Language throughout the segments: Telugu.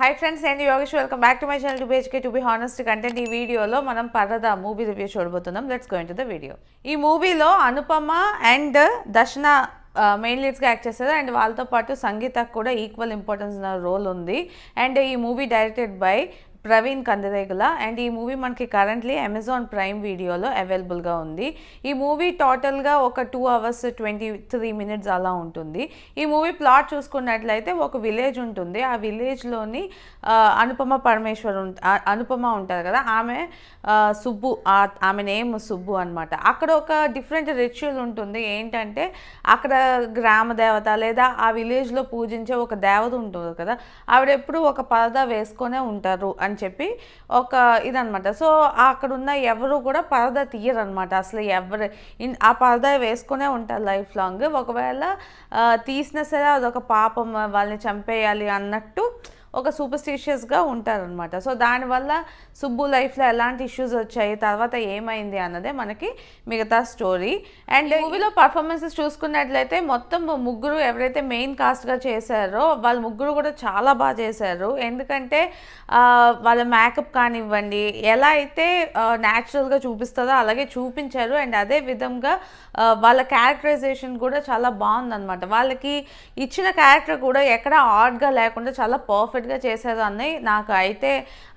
Hi friends, and Yogesh, welcome back to my channel to BHK to be honest content. ఈ వీడియోలో మనం పరదా మూవీ రివ్యూ చూడబోతున్నాం. Let's go into the video. ఈ మూవీలో అనుపమ అండ్ దర్శన మెయిన్ లీడ్స్గా యాక్ట్ చేస్తారు అండ్ వాళ్ళతో పాటు సంగీతకు కూడా ఈక్వల్ ఇంపార్టెన్స్ ఉన్న రోల్ ఉంది. అండ్ ఈ movie directed by Praveen Kandregula and ఈ మూవీ మనకి కరెంట్లీ అమెజాన్ ప్రైమ్ వీడియోలో అవైలబుల్గా ఉంది. ఈ మూవీ టోటల్గా ఒక 2 hours 23 minutes అలా ఉంటుంది. ఈ మూవీ ప్లాట్ చూసుకున్నట్లయితే ఒక విలేజ్ ఉంటుంది. ఆ విలేజ్లోని అనుపమ పరమేశ్వర్ అనుపమ ఉంటారు కదా, ఆమె సుబ్బు, ఆమె నేమ్ సుబ్బు అనమాట. అక్కడ ఒక డిఫరెంట్ రిచువల్ ఉంటుంది. ఏంటంటే అక్కడ గ్రామ దేవత లేదా ఆ విలేజ్లో పూజించే ఒక దేవత ఉంటుంది కదా, ఆవిడ ఎప్పుడు ఒక పరదా వేసుకొనే ఉంటారు అని చెప్పి ఒక ఇదనమాట. సో అక్కడ ఉన్న ఎవరు కూడా పరదా తీయరనమాట. అసలు ఎవరు ఆ పరదా వేసుకునే ఉంటారు లైఫ్ లాంగ్. ఒకవేళ తీసినా సరే అదొక పాపం, వాళ్ళని చంపేయాలి అన్నట్టు ఒక సూపర్స్టిషియస్గా ఉంటారనమాట. సో దానివల్ల సుబ్బు లైఫ్లో ఎలాంటి ఇష్యూస్ వచ్చాయి, తర్వాత ఏమైంది అన్నదే మనకి మిగతా స్టోరీ. అండ్ మూవీలో పర్ఫార్మెన్సెస్ చూసుకున్నట్లయితే మొత్తం ముగ్గురు ఎవరైతే మెయిన్ కాస్ట్గా చేశారో వాళ్ళ ముగ్గురు కూడా చాలా బాగా చేశారు. ఎందుకంటే వాళ్ళ మేకప్ కానివ్వండి, ఎలా అయితే న్యాచురల్గా చూపిస్తుందో అలాగే చూపించారు. అండ్ అదే విధంగా వాళ్ళ క్యారెక్టరైజేషన్ కూడా చాలా బాగుందన్నమాట. వాళ్ళకి ఇచ్చిన క్యారెక్టర్ కూడా ఎక్కడ ఆడ్గా లేకుండా చాలా పర్ఫెక్ట్గా చేశారు అని నాకు అయితే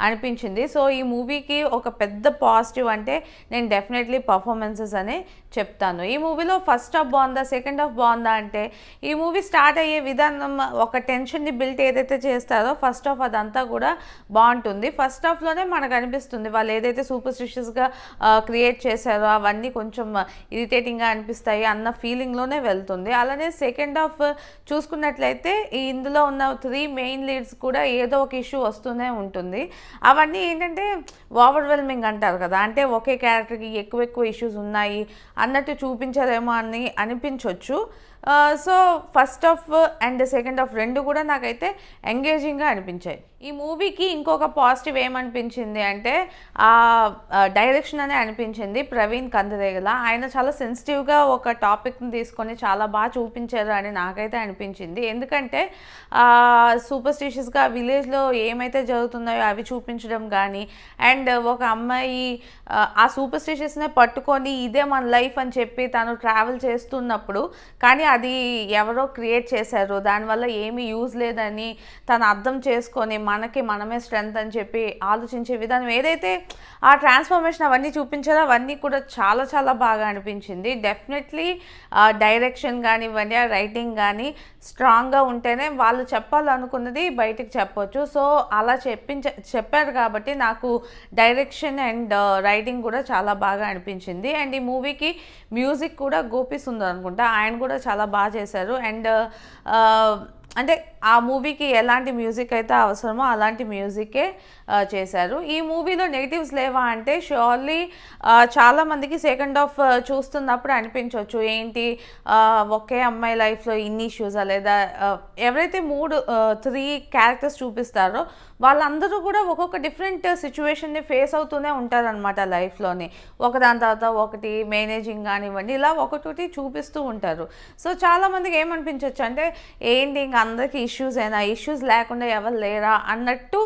అనిపించింది. సో ఈ మూవీకి ఒక పెద్ద పాజిటివ్ అంటే నేను డెఫినెట్లీ పర్ఫార్మెన్సెస్ అనే చెప్తాను. ఈ మూవీలో ఫస్ట్ హాఫ్ బాగుందా, సెకండ్ హాఫ్ బాగుందా అంటే ఈ మూవీ స్టార్ట్ అయ్యే విధానం, ఒక టెన్షన్ని బిల్ట్ ఏదైతే చేస్తారో ఫస్ట్ హాఫ్ అదంతా కూడా బాగుంటుంది. ఫస్ట్ హాఫ్లోనే మనకు అనిపిస్తుంది వాళ్ళు ఏదైతే సూపర్స్టిషియస్గా క్రియేట్ చేశారో అవన్నీ కొంచెం ఇరిటేటింగ్గా అనిపిస్తాయి అన్న ఫీలింగ్లోనే వెళ్తుంది. అలానే సెకండ్ హాఫ్ చూసుకున్నట్లయితే ఇందులో ఉన్న 3 మెయిన్ లీడ్స్ కూడా ఏదో ఒక ఇష్యూ వస్తూనే ఉంటుంది. అవన్నీ ఏంటంటే ఓవర్వెల్మింగ్ అంటారు కదా, అంటే ఒకే క్యారెక్టర్కి ఎక్కువ ఇష్యూస్ ఉన్నాయి అన్నట్టు చూపించారేమో అని అనిపించవచ్చు. So first half and second half రెండు కూడా నాకైతే ఎంగేజింగ్గా అనిపించాయి. ఈ మూవీకి ఇంకొక పాజిటివ్ ఏమనిపించింది అంటే డైరెక్షన్ అనే అనిపించింది. ప్రవీణ్ కందిరేగుల ఆయన చాలా సెన్సిటివ్గా ఒక టాపిక్ని తీసుకొని చాలా బాగా చూపించారు అని నాకైతే అనిపించింది. ఎందుకంటే సూపర్స్టిషియస్గా విలేజ్లో ఏమైతే జరుగుతున్నాయో అవి చూపించడం కానీ, అండ్ ఒక అమ్మాయి ఆ సూపర్స్టిషియస్నే పట్టుకొని ఇదే మన లైఫ్ అని చెప్పి తను ట్రావెల్ చేస్తున్నప్పుడు కానీ అది ఎవరో క్రియేట్ చేశారు, దానివల్ల ఏమీ యూజ్ లేదని తను అర్థం చేసుకొని మనకి మనమే స్ట్రెంగ్త్ అని చెప్పి ఆలోచించే విధానం ఏదైతే ఆ ట్రాన్స్ఫర్మేషన్ అవన్నీ చూపించారో అవన్నీ కూడా చాలా చాలా బాగా అనిపించింది. డెఫినెట్లీ డైరెక్షన్ కానివ్వండి, ఆ రైటింగ్ కానీ స్ట్రాంగ్గా ఉంటేనే వాళ్ళు చెప్పాలనుకున్నది బయటికి చెప్పొచ్చు. సో అలా చెప్పారు కాబట్టి నాకు డైరెక్షన్ అండ్ రైటింగ్ కూడా చాలా బాగా అనిపించింది. అండ్ ఈ మూవీకి మ్యూజిక్ కూడా గోపి సుందర్ అనుకుంటా, ఆయన కూడా చాలా బాగా చేశారు. అండ్ అంటే ఆ మూవీకి ఎలాంటి మ్యూజిక్ అయితే అవసరమో అలాంటి మ్యూజికే చేశారు. ఈ మూవీలో నెగిటివ్స్ లేవా అంటే ష్యూర్లీ చాలామందికి సెకండ్ హాఫ్ చూస్తున్నప్పుడు అనిపించవచ్చు, ఏంటి ఒకే అమ్మాయి లైఫ్లో ఇన్ని ఇష్యూసా, లేదా ఎవరైతే 3 క్యారెక్టర్స్ చూపిస్తారో వాళ్ళందరూ కూడా ఒక్కొక్క డిఫరెంట్ సిచ్యువేషన్ని ఫేస్ అవుతూనే ఉంటారనమాట లైఫ్లోని. ఒకదాని తర్వాత ఒకటి మేనేజింగ్ కానివ్వండి, ఇలా ఒకటి చూపిస్తూ ఉంటారు. సో చాలామందికి ఏమనిపించవచ్చు అంటే ఏంటి ఇంకా అందరికీ ఇష్యూస్ అయినా, ఇష్యూస్ లేకుండా ఎవరు లేరా అన్నట్టు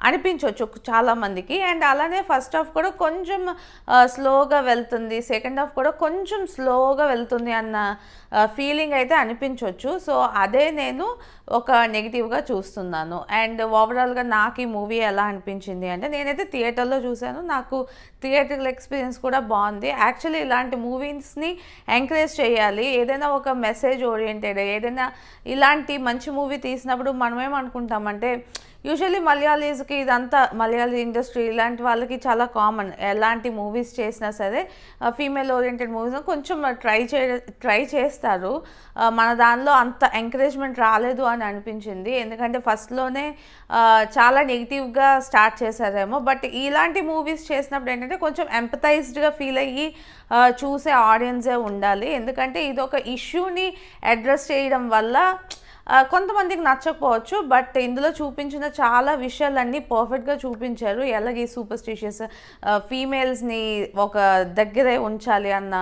అనిపించవచ్చు చాలామందికి. అండ్ అలానే ఫస్ట్ హాఫ్ కూడా కొంచెం స్లోగా వెళ్తుంది, సెకండ్ హాఫ్ కూడా కొంచెం స్లోగా వెళ్తుంది అన్న ఫీలింగ్ అయితే అనిపించవచ్చు. సో అదే నేను ఒక నెగిటివ్గా చూస్తున్నాను. అండ్ ఓవరాల్గా నాకు ఈ మూవీ ఎలా అనిపించింది అంటే నేనైతే థియేటర్లో చూశాను, నాకు థియేటర్ల ఎక్స్పీరియన్స్ కూడా బాగుంది. యాక్చువల్లీ ఇలాంటి మూవీస్ని ఎంకరేజ్ చేయాలి. ఏదైనా ఒక మెసేజ్ ఓరియంటెడ్, ఏదైనా ఇలాంటి మంచి మూవీ తీసినప్పుడు మనం ఏమనుకుంటామంటే యూజువల్లీ మలయాళీస్కి ఇదంతా మలయాళీ ఇండస్ట్రీ ఇలాంటి వాళ్ళకి చాలా కామన్, ఎలాంటి మూవీస్ చేసినా సరే ఫీమేల్ ఓరియంటెడ్ మూవీస్ కొంచెం ట్రై చేస్తారు. మన దానిలో అంత ఎంకరేజ్మెంట్ రాలేదు అని అనిపించింది. ఎందుకంటే ఫస్ట్లోనే చాలా నెగిటివ్గా స్టార్ట్ చేశారేమో. బట్ ఇలాంటి మూవీస్ చేసినప్పుడు ఏంటంటే కొంచెం ఎంపథైజ్డ్గా ఫీల్ అయ్యి చూసే ఆడియన్సే ఉండాలి. ఎందుకంటే ఇది ఒక ఇష్యూని అడ్రస్ చేయడం వల్ల కొంతమందికి నచ్చకపోవచ్చు, బట్ ఇందులో చూపించిన చాలా విషయాలన్నీ పర్ఫెక్ట్గా చూపించారు. ఎలాగే సూపర్స్టిషియస్ ఫీమేల్స్ని ఒక దగ్గరే ఉంచాలి అన్న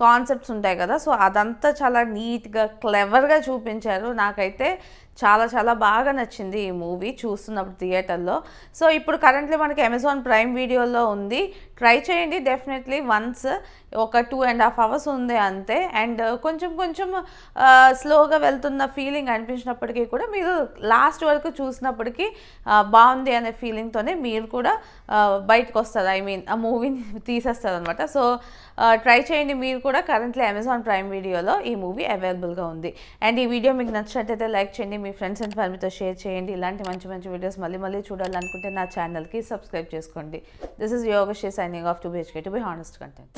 కాన్సెప్ట్స్ ఉంటాయి కదా, సో అదంతా చాలా నీట్గా క్లెవర్గా చూపించారు. నాకైతే చాలా చాలా బాగా నచ్చింది ఈ మూవీ చూస్తున్నప్పుడు థియేటర్లో. సో ఇప్పుడు కరెంట్లీ మనకి అమెజాన్ ప్రైమ్ వీడియోలో ఉంది, ట్రై చేయండి డెఫినెట్లీ వన్స్. ఒక 2.5 hours ఉంది అంతే. అండ్ కొంచెం కొంచెం స్లోగా వెళ్తున్న ఫీలింగ్ అనిపించినప్పటికీ కూడా మీరు లాస్ట్ వరకు చూసినప్పటికీ బాగుంది అనే ఫీలింగ్తోనే మీరు కూడా బయటకు వస్తారు, ఐ మీన్ ఆ మూవీని తీసేస్తారు అనమాట. సో ట్రై చేయండి మీరు కూడా. కరెంట్లీ అమెజాన్ ప్రైమ్ వీడియోలో ఈ మూవీ అవైలబుల్గా ఉంది. అండ్ ఈ వీడియో మీకు నచ్చినట్టయితే లైక్ చేయండి, మీ ఫ్రెండ్స్ అండ్ ఫ్యామిలీతో షేర్ చేయండి. ఇలాంటి మంచి మంచి వీడియోస్ మళ్ళీ చూడాలనుకుంటే నా ఛానల్కి సబ్స్క్రైబ్ చేసుకోండి. This is Yogasri signing off to BHK to be honest content.